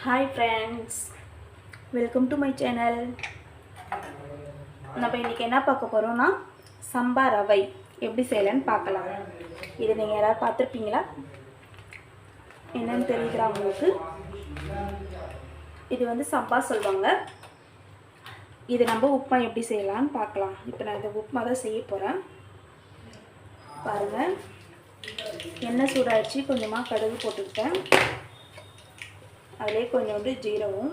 Hi friends, welcome to my channel. நம்ம இன்னைக்கு என்ன பார்க்க போறோம்னா சம்பா ரவை எப்படி செய்யலாம்னு பார்க்கலாம். இது நீங்க யாராவது பார்த்திருப்பீங்களா? என்னன்னு தெரியுதா உங்களுக்கு? இது வந்து சம்பா சொல்வாங்க. இது நம்ம உப்புமா எப்படி செய்யலாம்னு பார்க்கலாம். இப்போ நான் இந்த உப்புமா தான் செய்ய போறேன். பாருங்க. எண்ணெய் சூடாச்சு கொஞ்சமா கடுகு போட்டுக்கிட்டேன். அதிலே கொஞ்சோண்டு ஜீரகம்,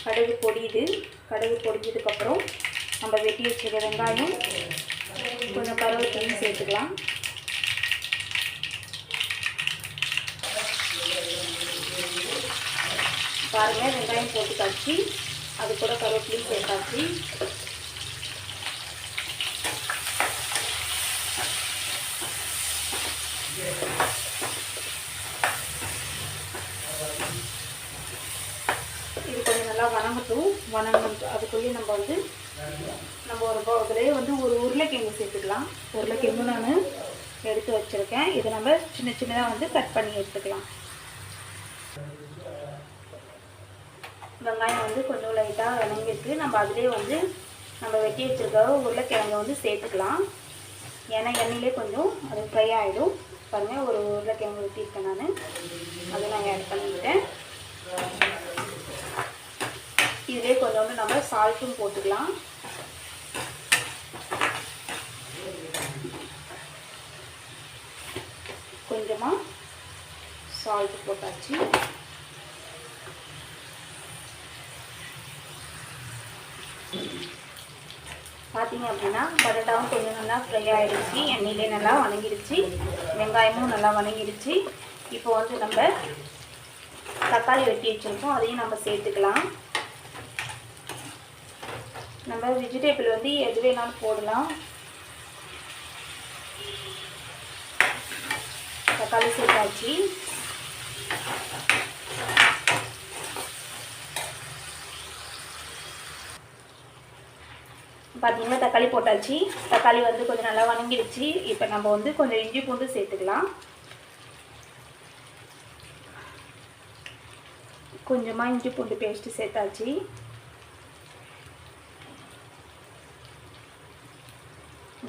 கடுகு பொடியுது. கடுகு பொடிஞ்சதுக்கப்புறம் நம்ம வெட்டி வச்சுருக்க வெங்காயம் கொஞ்சம் கருவேப்பிலையும் சேர்த்துக்கலாம். பாருங்கள், வெங்காயம் போட்டு காய்ச்சி அது கூட கருவேப்பிலையும் சேர்த்தாச்சு. இது கொஞ்சம் நல்லா வணங்கட்டும். அதுக்குள்ளேயே நம்ம இதிலே ஒரு உருளைக்கிழங்கு சேர்த்துக்கலாம். உருளைக்கிழங்கு நான் எடுத்து வச்சுருக்கேன். இதை நம்ம சின்ன சின்னதாக கட் பண்ணி எடுத்துக்கலாம். வெங்காயம் கொஞ்சம் லைட்டாக வணங்கிட்டு நம்ம அதிலே நம்ம வெட்டி வச்சுருக்க உருளைக்கிழங்கு சேர்த்துக்கலாம். ஏன்னா எண்ணெயிலே கொஞ்சம் அது ஃப்ரை ஆகிடும். பாருங்கள், ஒரு உருளைக்கிழங்கு வெட்டியிருக்கேன் நான். அதை நான் ஆட் பண்ணிக்கிட்டேன். இதிலே கொஞ்சோண்டு நம்ம சால்ட்டும் போட்டுக்கலாம். கொஞ்சமாக சால்ட் போட்டாச்சு. பார்த்தீங்க அப்படின்னா பரோட்டாவும் கொஞ்சம் நல்லா ஃப்ரை ஆகிடுச்சு. எண்ணெயிலே நல்லா வணங்கிடுச்சு. வெங்காயமும் நல்லா வணங்கிடுச்சு. இப்போ நம்ம தக்காளி வெட்டி வச்சுருக்கோம், அதையும் நம்ம சேர்த்துக்கலாம். நம்ம வெஜிடபிள் எது வேணாலும் போடலாம். தக்காளி சேர்த்தாச்சு. பார்த்தீங்கன்னா தக்காளி போட்டாச்சு. தக்காளி கொஞ்சம் நல்லா வணங்கிடுச்சு. இப்போ நம்ம கொஞ்சம் இஞ்சி பூண்டு சேர்த்துக்கலாம். கொஞ்சமாக இஞ்சி பூண்டு பேஸ்ட்டு சேர்த்தாச்சு.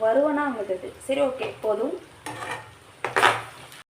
வருவனா வந்தது. சரி, ஓகே, போதும்.